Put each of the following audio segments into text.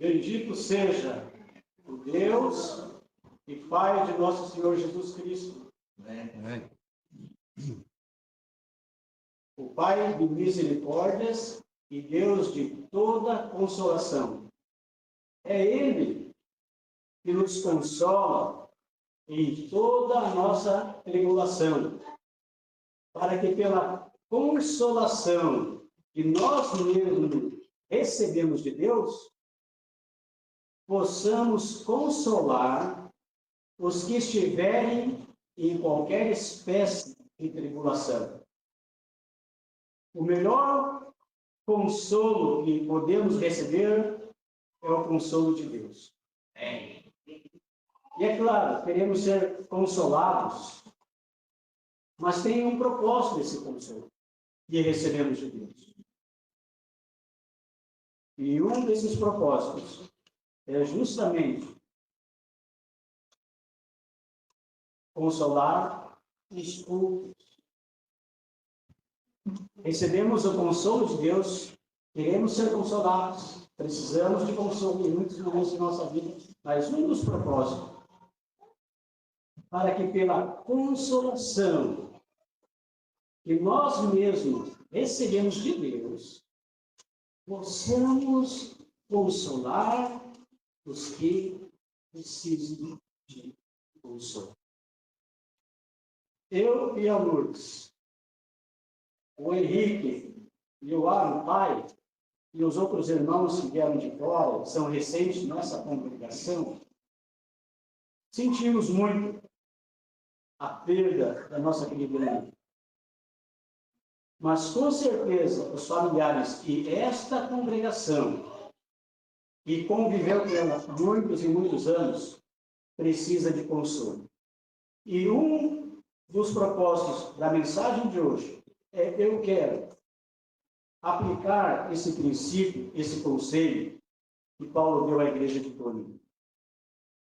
Bendito seja o Deus e Pai de nosso Senhor Jesus Cristo. Amém. O Pai de misericórdias e Deus de toda consolação. É Ele que nos consola em toda a nossa tribulação, para que pela consolação que nós mesmos recebemos de Deus, possamos consolar os que estiverem em qualquer espécie de tribulação. O melhor consolo que podemos receber é o consolo de Deus. E é claro, queremos ser consolados, mas tem um propósito esse consolo que recebemos de Deus. E um desses propósitos é justamente consolar os outros. Recebemos o consolo de Deus, queremos ser consolados, precisamos de consolo em muitos momentos de nossa vida, mas um dos propósitos, para que pela consolação que nós mesmos recebemos de Deus, possamos consolar os que precisam de consolo. Eu e a Lourdes, o Henrique e o Aaron, pai, e os outros irmãos que vieram de fora, são recentes nessa congregação, sentimos muito a perda da nossa querida irmã. Mas, com certeza, os familiares e esta congregação, que conviveu com ela há muitos e muitos anos, precisa de consolo. E um dos propósitos da mensagem de hoje é: eu quero aplicar esse princípio, esse conselho que Paulo deu à igreja de Corinto.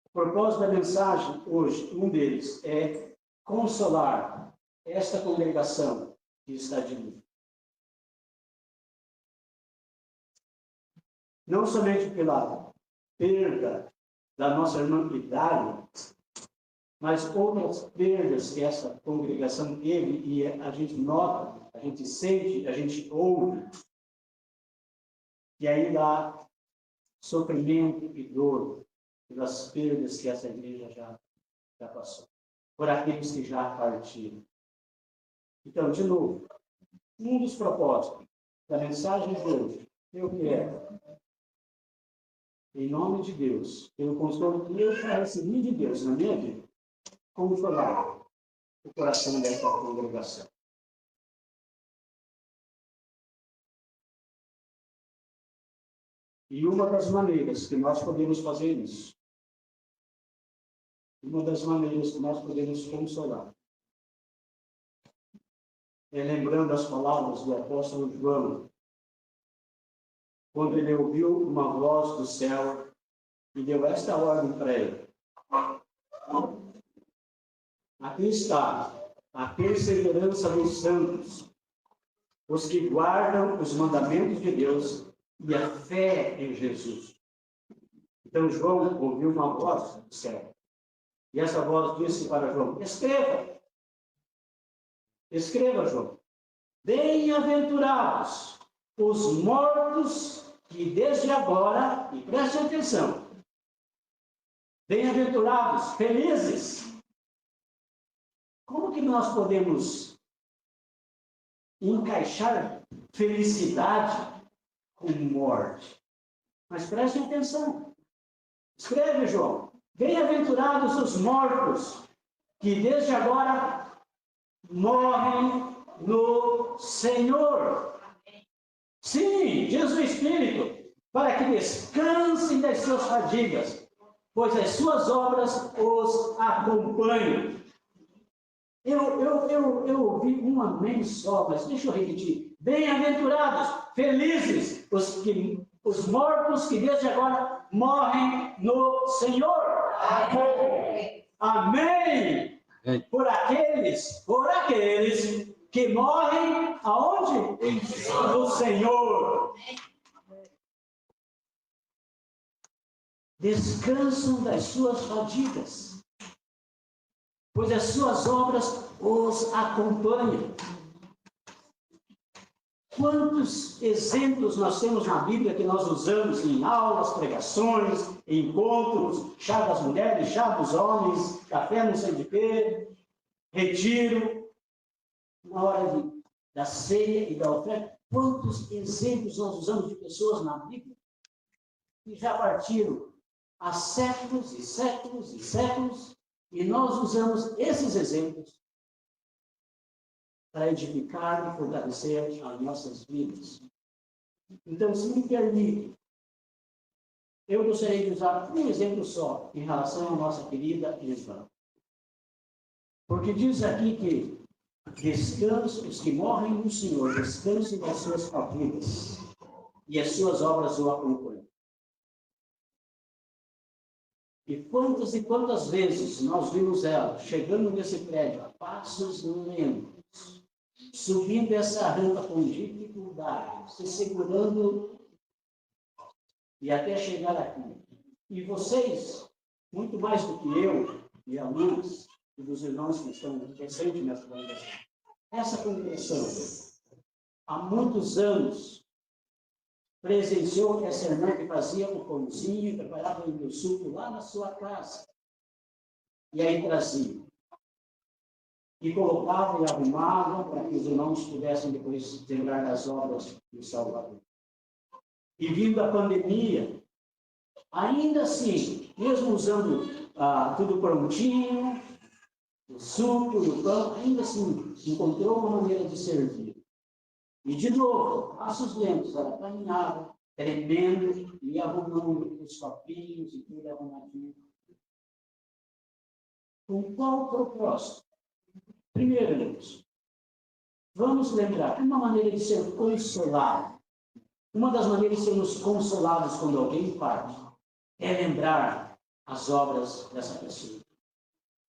O propósito da mensagem hoje, um deles, é consolar esta congregação que está de luto. Não somente pela perda da nossa irmã Idália, mas outras perdas que essa congregação teve, e a gente nota, a gente sente, a gente ouve, que ainda há sofrimento e dor pelas perdas que essa igreja já passou, por aqueles que já partiram. Então, de novo, um dos propósitos da mensagem de hoje, eu quero, em nome de Deus, pelo consolo que eu já recebi de Deus na minha vida, consolar o coração dessa congregação. E uma das maneiras que nós podemos fazer isso, uma das maneiras que nós podemos consolar, é lembrando as palavras do apóstolo João, quando ele ouviu uma voz do céu e deu esta ordem para ele: aqui está a perseverança dos santos, os que guardam os mandamentos de Deus e a fé em Jesus. Então João ouviu uma voz do céu, e essa voz disse para João: escreva, João, bem-aventurados os mortos que desde agora, e preste atenção, bem-aventurados, felizes. Como que nós podemos encaixar felicidade com morte? Mas preste atenção. Escreve, João, bem-aventurados os mortos que desde agora morrem no Senhor. Sim, diz o Espírito, para que descansem das suas fadigas, pois as suas obras os acompanham. Eu ouvi um amém só, mas deixa eu repetir. Bem-aventurados, felizes, os mortos que desde agora morrem no Senhor. Amém. Amém. Por aqueles que morrem aonde? No Senhor. descansam das suas fadigas, pois as suas obras os acompanham. Quantos exemplos nós temos na Bíblia que nós usamos em aulas, pregações, encontros, chá das mulheres, chá dos homens, café não sei de quê, retiro, na hora da ceia e da oferta. Quantos exemplos nós usamos de pessoas na Bíblia que já partiram há séculos e séculos e séculos, e nós usamos esses exemplos para edificar e fortalecer as nossas vidas. Então, se me permite, eu gostaria de usar um exemplo só em relação à nossa querida Isla. Porque diz aqui que descanso, os que morrem no Senhor, descansam das suas fadigas, e as suas obras o acompanham. E quantas vezes nós vimos ela chegando nesse prédio a passos lentos, subindo essa rampa com dificuldade, se segurando e até chegar aqui. E vocês, muito mais do que eu e a Luz, e dos irmãos que estão recentes nessa congregação, essa congregação, há muitos anos, presenciou essa irmã que fazia o pãozinho, preparava o suco lá na sua casa. E aí trazia. E colocavam e arrumavam para que os irmãos pudessem depois lembrar das obras do Salvador. E vindo a pandemia, ainda assim, mesmo usando tudo prontinho, o suco e o pão, ainda assim, encontrou uma maneira de servir. E de novo, passos lentos, ela caminhava, tremendo, e arrumando os copinhos e tudo arrumadinho. Com qual propósito? Primeiro, irmãos, vamos lembrar, uma maneira de ser consolado, uma das maneiras de sermos consolados quando alguém parte, é lembrar as obras dessa pessoa.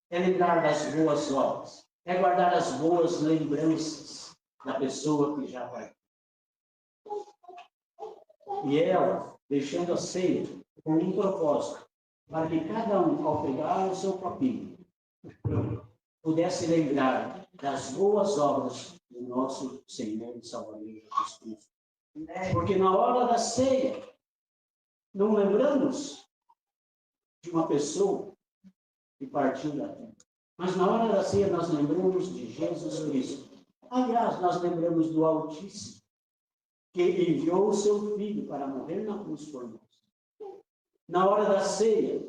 É lembrar das boas obras. É guardar as boas lembranças da pessoa que já partiu. E ela, deixando a ceia com um propósito, para que cada um, ao pegar o seu copinho, pudesse lembrar das boas obras do nosso Senhor e Salvador Jesus Cristo. Porque na hora da ceia, não lembramos de uma pessoa que partiu da terra. Mas na hora da ceia nós lembramos de Jesus Cristo. Aliás, nós lembramos do Altíssimo, que enviou o seu Filho para morrer na cruz por nós. Na hora da ceia,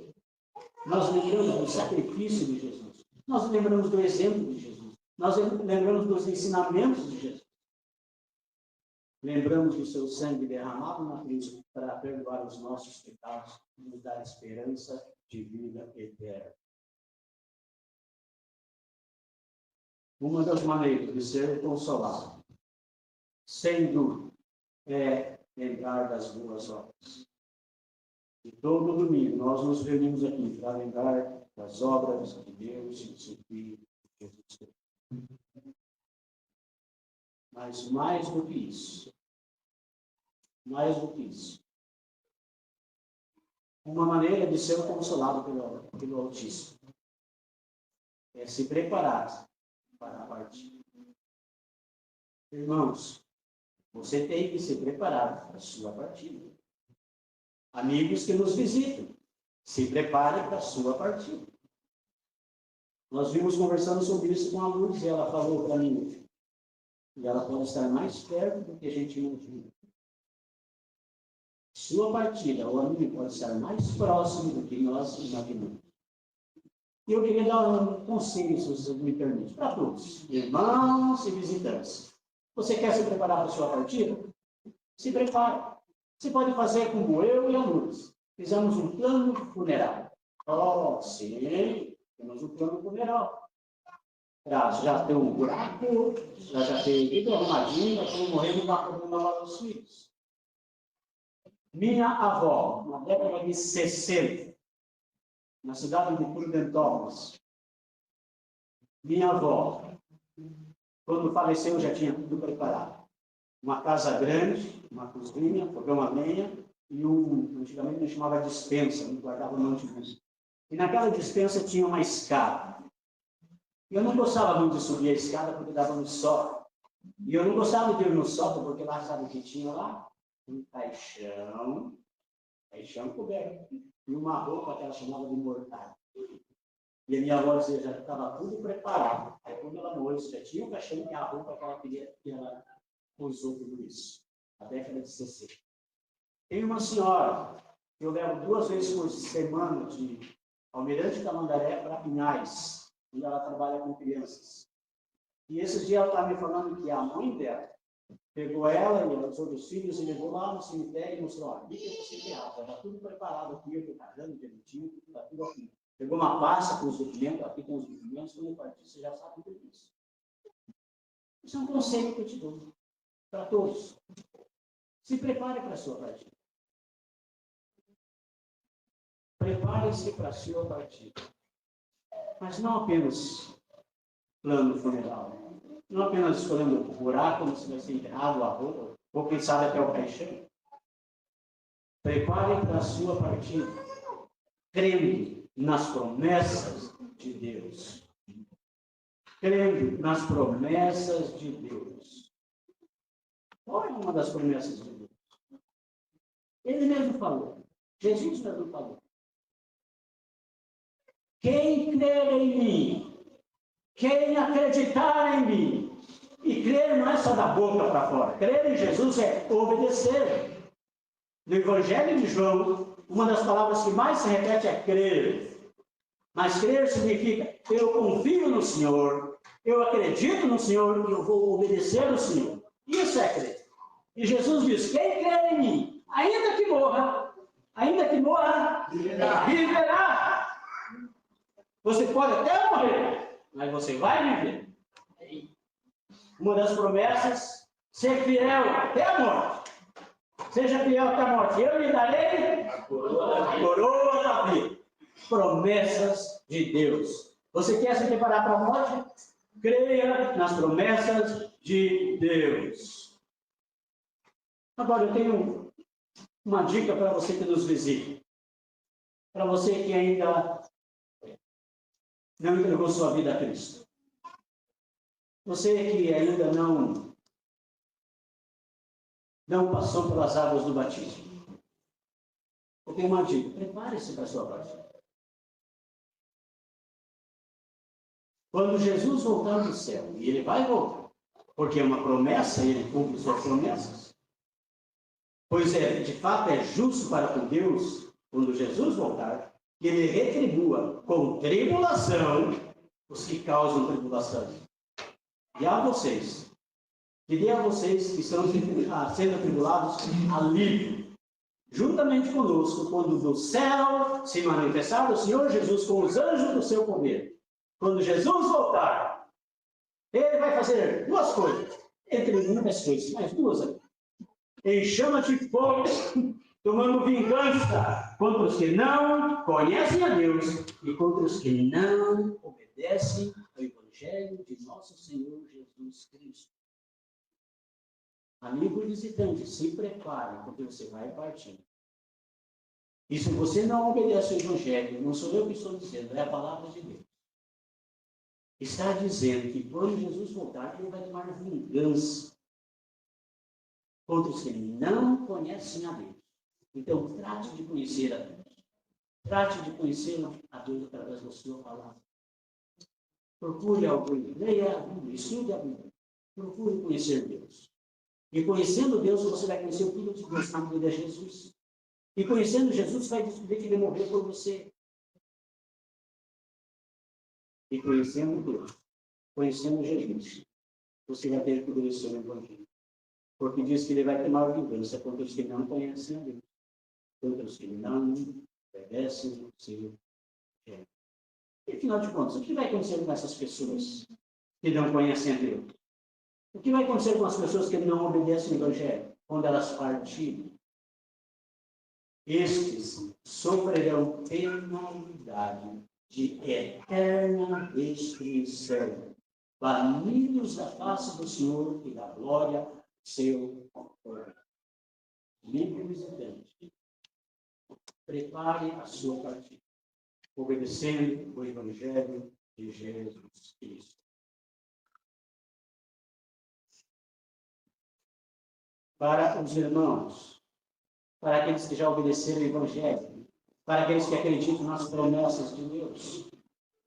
nós lembramos do sacrifício de Jesus. Nós lembramos do exemplo de Jesus. Nós lembramos dos ensinamentos de Jesus. Lembramos do seu sangue derramado na cruz para perdoar os nossos pecados e nos dar esperança de vida eterna. Uma das maneiras de ser consolado, sem dúvida, é lembrar das boas obras. E todo domingo nós nos reunimos aqui para lembrar das obras de Deus e do seu Filho, Jesus Cristo. Mas mais do que isso, uma maneira de ser consolado pelo Altíssimo é se preparar para a partida. Irmãos, você tem que se preparar para a sua partida. Amigos que nos visitam, se preparem para a sua partida. Nós vimos conversando sobre isso com a Luz e ela falou para mim, e ela pode estar mais perto do que a gente imagina. Sua partida, o amigo pode estar mais próximo do que nós imaginamos. E eu queria dar um conselho, se você me permite, para todos, irmãos e visitantes. Você quer se preparar para a sua partida? Se prepare. Você pode fazer como eu e a Luz. Fizemos um plano funerário. Oh, sim, temos um plano funeral. Já tem um buraco, já tem tudo arrumadinho, nós vamos morrer no lar dos filhos. Minha avó, na década de 60, na cidade de Prudentópolis, minha avó, quando faleceu, já tinha tudo preparado. Uma casa grande, uma cozinha, fogão a lenha, e antigamente a gente chamava dispensa, onde guardava um monte de música. E naquela dispensa tinha uma escada. E eu não gostava muito de subir a escada porque dava no sótão. E eu não gostava de ir no sótão porque lá, sabe o que tinha lá? Um caixão coberto, e uma roupa que ela chamava de mortalha. E a minha avó dizia, já estava tudo preparado. Aí quando ela morreu, já tinha o caixão e a roupa que ela queria, que ela usou tudo isso. Na década de 60. Tem uma senhora que eu levo 2 vezes por semana de Almirante Tamandaré para Pinhais, onde ela trabalha com crianças. E esses dias ela estava me falando que a mãe dela pegou ela e os outros filhos e levou lá no cemitério e mostrou, olha, aqui que você enterrado, está tudo preparado aqui, eu estou casando, direitinho, está tudo aqui. Pegou uma pasta com os documentos, aqui tem os documentos, quando eu partir, você já sabe tudo isso. Isso é um conselho que eu te dou, para todos. Se prepare para a sua partida. Prepare-se para a sua partida. Mas não apenas plano funeral, não apenas escolhendo o buraco onde você vai ser enterrado, a roupa, ou quem sabe até o caixão. Prepare para a sua partida, crendo nas promessas de Deus. Crendo nas promessas de Deus. Qual é uma das promessas de Deus? Ele mesmo falou. Jesus mesmo falou. Quem crer em mim, quem acreditar em mim, e crer não é só da boca para fora, crer em Jesus é obedecer. No Evangelho de João, uma das palavras que mais se repete é crer. Mas crer significa, eu confio no Senhor, eu acredito no Senhor e eu vou obedecer ao Senhor. Isso é crer. E Jesus diz, quem crer em mim, ainda que morra, viverá. Você pode até morrer, mas você vai viver. Uma das promessas, ser fiel até a morte. Seja fiel até a morte. Eu lhe darei a coroa da vida. Promessas de Deus. Você quer se preparar para a morte? Creia nas promessas de Deus. Agora eu tenho uma dica para você que nos visita. Para você que ainda não entregou sua vida a Cristo. Você que ainda não passou pelas águas do batismo. Eu tenho uma dica, prepare-se para a sua partida. Quando Jesus voltar do céu, e ele vai voltar, porque é uma promessa, e ele cumpre suas promessas, pois de fato é justo para com Deus, quando Jesus voltar, que ele retribua com tribulação os que causam tribulação. E a vocês, que dê a vocês que estão sendo atribulados alívio, juntamente conosco, quando do céu se manifestar o Senhor Jesus com os anjos do seu poder. Quando Jesus voltar, ele vai fazer 2 coisas, entre muitas coisas, mas 2 aqui. Em chama de fogo, tomando vingança contra os que não conhecem a Deus e contra os que não obedecem ao Evangelho de nosso Senhor Jesus Cristo. Amigo visitante, se prepare, porque você vai partir. E se você não obedece ao Evangelho, não sou eu que estou dizendo, é a palavra de Deus. Está dizendo que quando Jesus voltar, ele vai tomar vingança contra os que não conhecem a Deus. Então, trate de conhecer a Deus. Trate de conhecer a Deus através da sua palavra. Procure alguém, leia a Bíblia, estude a Bíblia. Procure conhecer Deus. E conhecendo Deus, você vai conhecer o Filho de Deus, na vida de Jesus. E conhecendo Jesus, você vai descobrir que ele morreu por você. E conhecendo Deus, conhecendo Jesus, você vai ter que obedecer o Evangelho. Porque diz que ele vai tomar vingança contra os que não conhecem a Deus, contra os que não obedecem o seu Evangelho. E afinal de contas, o que vai acontecer com essas pessoas que não conhecem a Deus? O que vai acontecer com as pessoas que não obedecem o Evangelho quando elas partirem? Estes sofrerão penalidade de eterna destruição, banidos da face do Senhor e da glória do seu corpo. Livre visitante, prepare a sua partida, obedecendo o Evangelho de Jesus Cristo. Para os irmãos, para aqueles que já obedeceram o Evangelho, para aqueles que acreditam nas promessas de Deus,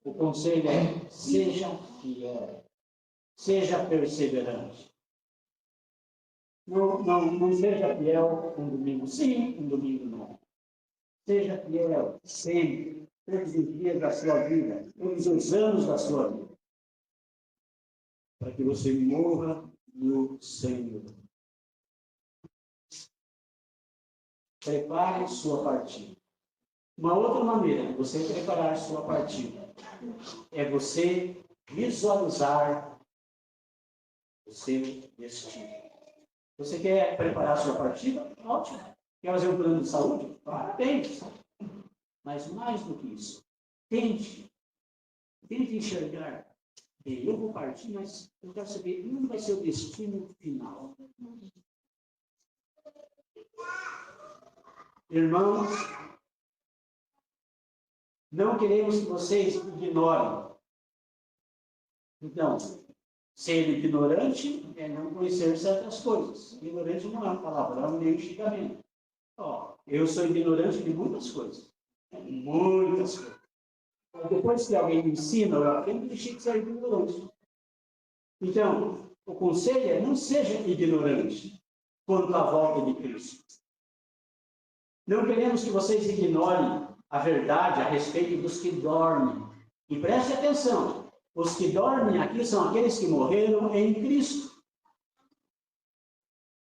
o conselho é: seja fiel, seja perseverante. Não seja fiel um domingo sim, um domingo não. Seja fiel sempre, todos os dias da sua vida, todos os anos da sua vida, para que você morra no Senhor. Prepare sua partida. Uma outra maneira de você preparar sua partida é você visualizar o seu destino. Você quer preparar sua partida? Ótimo. Quer fazer um plano de saúde? Parabéns. Mas mais do que isso, tente enxergar. Eu vou partir, mas eu quero saber onde vai ser o destino final. Irmãos, não queremos que vocês ignorem. Então, ser ignorante é não conhecer certas coisas. Ignorante não é uma palavrão nem um xingamento. Eu sou ignorante de muitas coisas. Muitas coisas. Depois que alguém me ensina, eu aprendo, deixei de ser ignorante. Então, o conselho é: não seja ignorante quanto à volta de Cristo. Não queremos que vocês ignorem a verdade a respeito dos que dormem. E preste atenção, os que dormem aqui são aqueles que morreram em Cristo.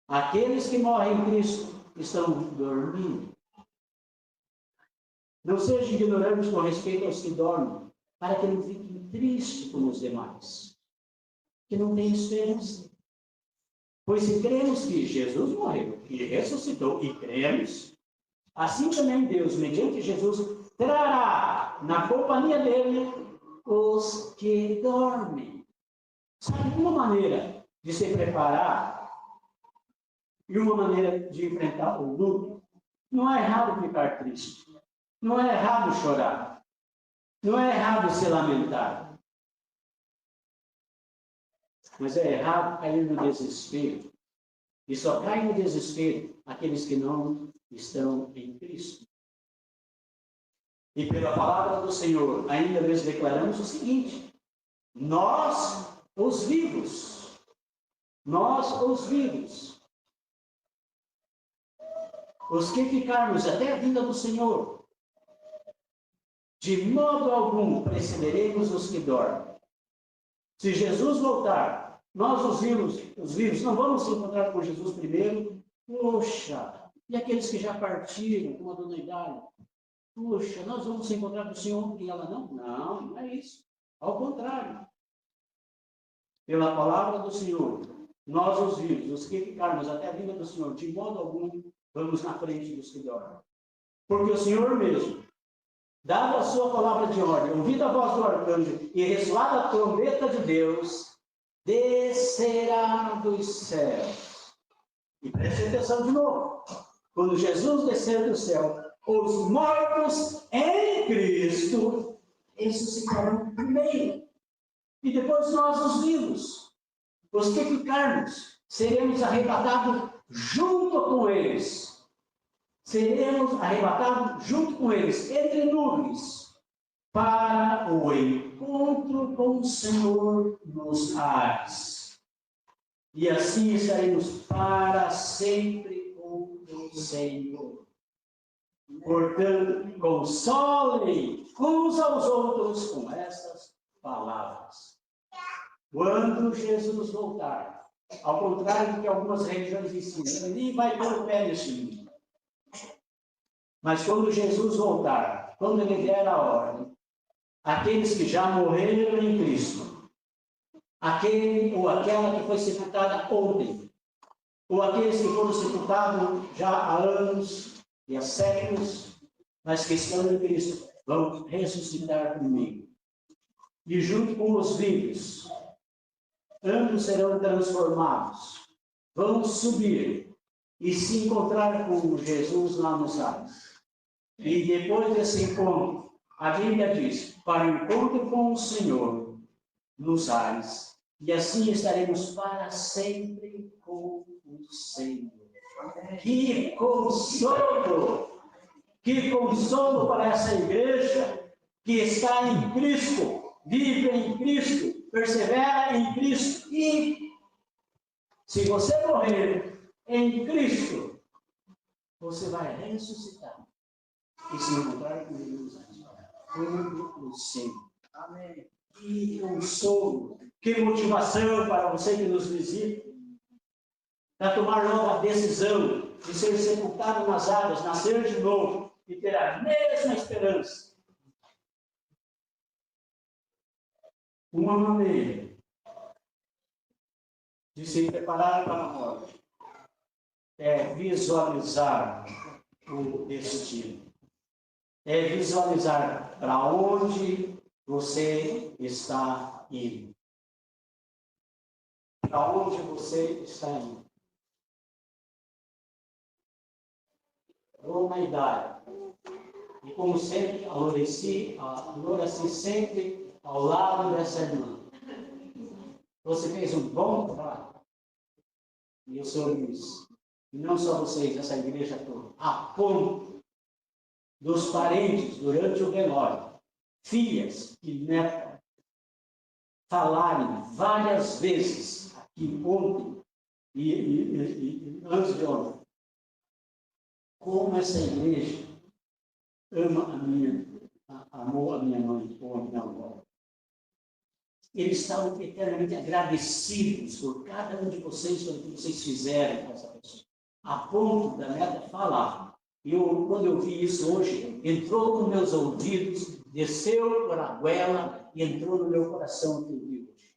Aqueles que morrem em Cristo estão dormindo. Não seja ignorante com respeito aos que dormem, para que não fiquem tristes como os demais, que não têm esperança. Pois se cremos que Jesus morreu e ressuscitou, e cremos, assim também Deus, mediante Jesus, trará na companhia dele os que dormem. Sabe, uma maneira de se preparar e uma maneira de enfrentar o luto, não é errado ficar triste, não é errado chorar, não é errado se lamentar, mas é errado cair no desespero. E só caem no desespero aqueles que não estão em Cristo. E pela palavra do Senhor, ainda lhes declaramos o seguinte: nós, os vivos, os que ficarmos até a vinda do Senhor, de modo algum precederemos os que dormem. Se Jesus voltar, nós, os vivos, não vamos se encontrar com Jesus primeiro. Poxa, e aqueles que já partiram, como a dona Idália? Poxa, nós vamos se encontrar com o Senhor e ela não? Não, não é isso. Ao contrário. Pela palavra do Senhor, nós, os vivos, os que ficarmos até a vinda do Senhor, de modo algum, vamos na frente dos que dormem. Porque o Senhor mesmo, dada a sua palavra de ordem, ouvida a voz do arcanjo e ressoada a trombeta de Deus, descerá dos céus. E preste atenção de novo. Quando Jesus descer do céu, os mortos em Cristo ressuscitarão primeiro. E depois nós, os vivos, os que ficarmos, seremos arrebatados junto com eles. Seremos arrebatados junto com eles, entre nuvens, para o encontro com o Senhor nos ares. E assim estaremos para sempre com o Senhor. Portanto, consolem uns aos outros com estas palavras. Quando Jesus voltar, ao contrário do que algumas religiões ensinam, ele vai pôr o pé nesse mundo. Mas quando Jesus voltar, quando ele der a ordem, aqueles que já morreram em Cristo, aquele ou aquela que foi sepultada ontem, ou aqueles que foram sepultados já há anos e há séculos, mas que estão em Cristo, vão ressuscitar primeiro. E junto com os vivos, ambos serão transformados, vão subir e se encontrar com Jesus lá nos ares. E depois desse encontro, a Bíblia diz, para o encontro com o Senhor nos ares, e assim estaremos para sempre com o Senhor. Que consolo! Que consolo para essa igreja que está em Cristo, vive em Cristo, persevera em Cristo. E se você morrer em Cristo, você vai ressuscitar e se encontrar com Ele com o Senhor. Amém. Que consolo, que motivação para você que nos visita, para tomar nova decisão de ser sepultado nas águas, nascer de novo e ter a mesma esperança. Uma maneira de se preparar para a morte é visualizar o destino. É visualizar para onde você está indo. Para onde você está indo. Ou na idade. E como sempre, a Loraci sempre ao lado dessa irmã. Você fez um bom trabalho. E o Senhor diz, e não só vocês, essa igreja toda, a ponto dos parentes, durante o velório, filhas e netas, falarem várias vezes, aqui ontem e antes de ontem, como essa igreja amou a minha mãe ou a minha avó. Eles estavam eternamente agradecidos por cada um de vocês, pelo que vocês fizeram com essa pessoa. A ponto da neta falar. Quando eu vi isso hoje, entrou nos meus ouvidos, desceu por a goela e entrou no meu coração que eu vi hoje.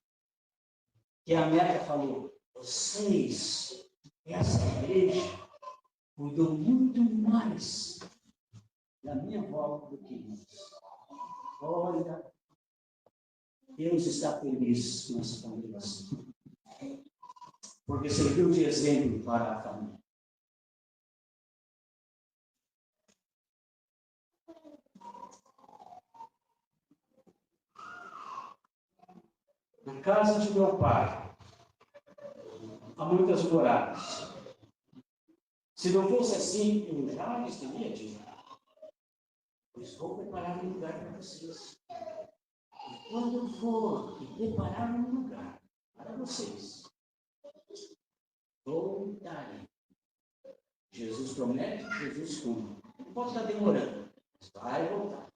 Que a neta falou, vocês, essa igreja, cuidou muito mais da minha avó do que nós. Olha, Deus está feliz com essa congregação. Porque serviu de exemplo para a família. Na casa de meu pai, há muitas moradas. Se não fosse assim, eu jamais teria dito. Pois vou preparar um lugar para vocês. E quando eu for e preparar um lugar para vocês, voltarei. Jesus promete, Jesus cumpre. Não pode estar demorando, mas vai voltar.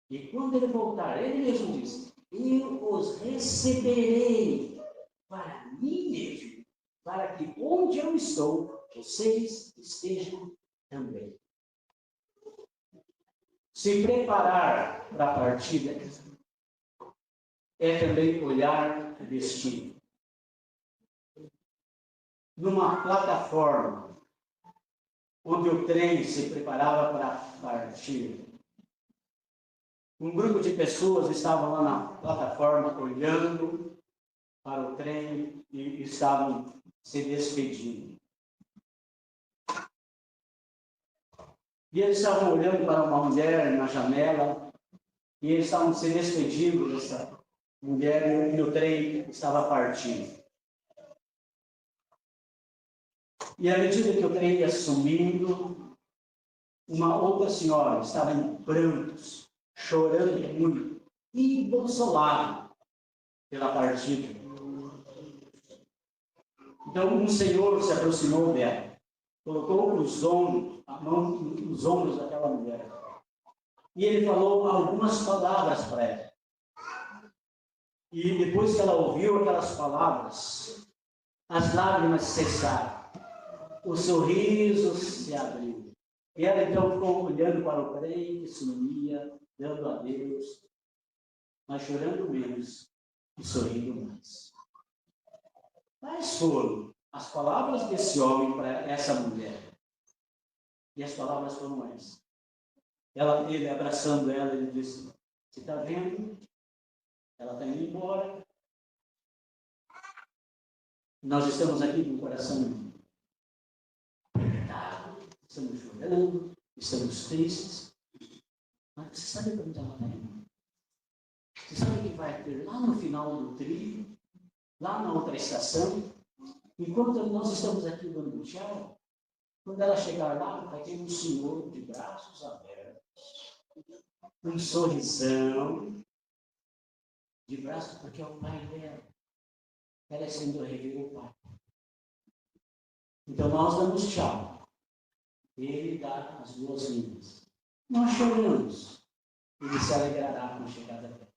E quando ele voltar, ele mesmo diz, eu os receberei para mim mesmo, para que onde eu estou, vocês estejam também. Se preparar para a partida é também olhar o destino. Numa plataforma onde o trem se preparava para partir, um grupo de pessoas estavam lá na plataforma olhando para o trem e estavam se despedindo. E eles estavam olhando para uma mulher na janela e eles estavam se despedindo dessa mulher e o trem estava partindo. E à medida que o trem ia sumindo, uma outra senhora estava em prantos, chorando muito, embolsolada pela partida. Então um senhor se aproximou dela, colocou a mão nos ombros daquela mulher. E ele falou algumas palavras para ela. E depois que ela ouviu aquelas palavras, as lágrimas cessaram. O sorriso se abriu. E ela então ficou olhando para o trem que sumia, dando adeus, mas chorando menos e sorrindo mais. Quais foram as palavras desse homem para essa mulher? E as palavras foram essas. Ele abraçando ela, ele disse, você está vendo? Ela está indo embora. Nós estamos aqui com o coração apertado, estamos chorando, estamos tristes, Mas você sabe como estava vendo? Você sabe o que vai ter lá no final do trilho, lá na outra estação? Enquanto nós estamos aqui dando tchau, quando ela chegar lá, vai ter um senhor de braços abertos, um sorrisão, de braços, porque é o pai dela. Ela é sendo rever o pai. Então nós damos tchau. Ele dá as boas-vindas. Nós choramos. Ele se alegrará com a chegada dela.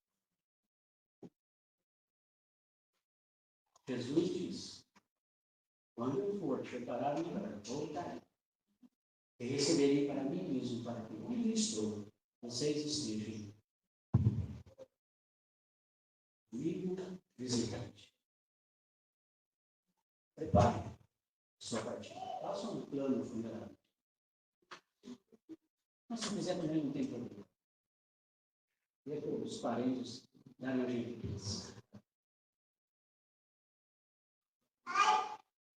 Jesus diz: quando eu for preparar o lugar, voltarei. E receberei para mim mesmo, para que onde eu estou, vocês estejam comigo, visitante. Prepare sua partida. Faça um plano funerário. Mas se quiser também não tem problema. Depois os parentes darem a gentileza.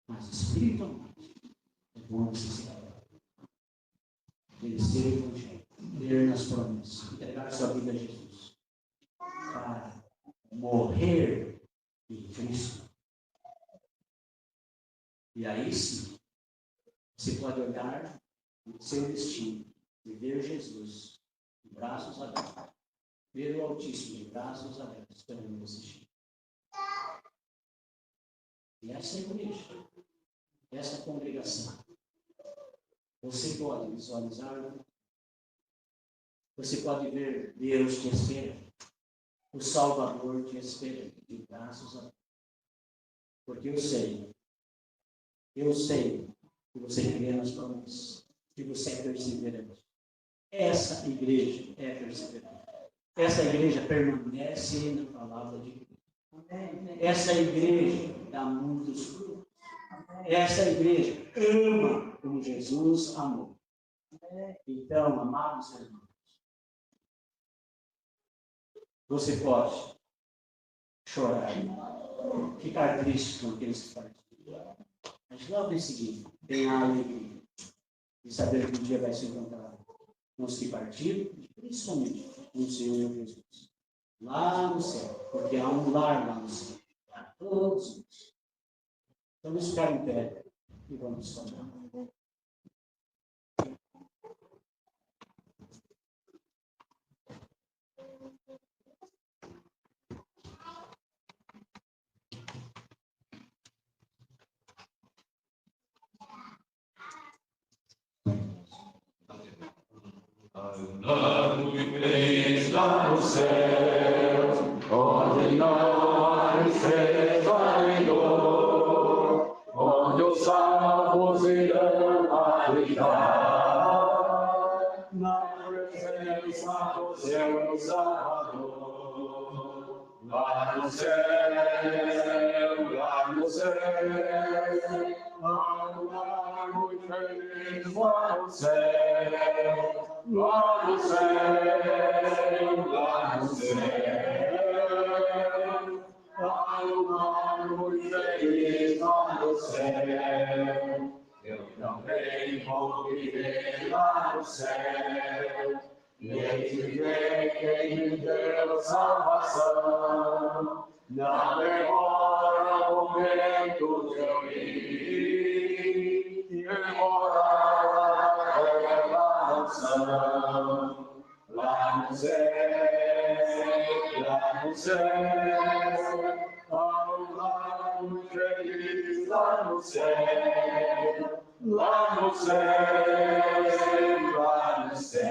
Mas espiritualmente é bom necessitar. Conhecer o Evangelho, crer nas promessas, entregar sua vida a Jesus, para morrer em Cristo. E aí sim, você pode olhar o seu destino e ver Jesus de braços abertos, ver o Altíssimo de braços abertos, esperando você chegar. E essa igreja, essa congregação, você pode visualizar, você pode ver Deus te esperando, o Salvador te esperando, de braços abertos. Porque eu sei que você crê nas promessas, que você é perseverante. Essa igreja é perseverante. Essa igreja permanece na palavra de Deus. Essa igreja dá muitos frutos. Essa igreja ama como Jesus amou. Então, amados irmãos, você pode chorar, ficar triste com aqueles que partiram. Mas logo em seguida, tem a alegria de saber que um dia vai se encontrar com os que partiram, principalmente com o Senhor Jesus. Lá no céu, porque há um lar lá no céu, para todos nós. Vamos ficar em pé e vamos falar. Andando e feliz lá no céu, onde não há tristeza e dor, onde os salvos irão habitar, na presença do seu Salvador. Lá no céu, lá no céu, ao largo e feliz lá no céu. Lá no céu, lá no céu, ao largo e feliz lá no céu. Eu também vou viver lá no céu, e viver em me deu salvação. Não demora o momento de eu ir, e morar naquela mansão. Lá no céu, ao largo e feliz lá no céu. Lá no céu, lá no céu,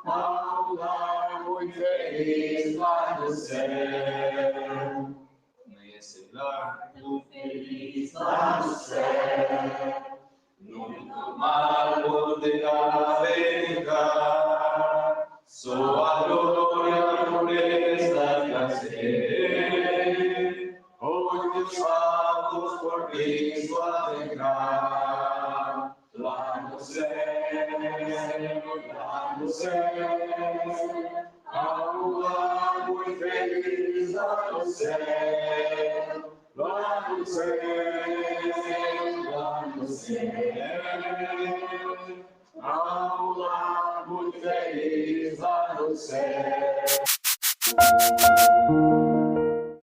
ao largo e feliz lá no céu. Nesse largo feliz lá no céu, nunca mais poderá negar sua glória, pureza e prazer, onde os salvos por Cristo alegrar. Lá no céu, ao largo e feliz lá no céu. Lá no céu, Ao lar muito feliz lá no céu.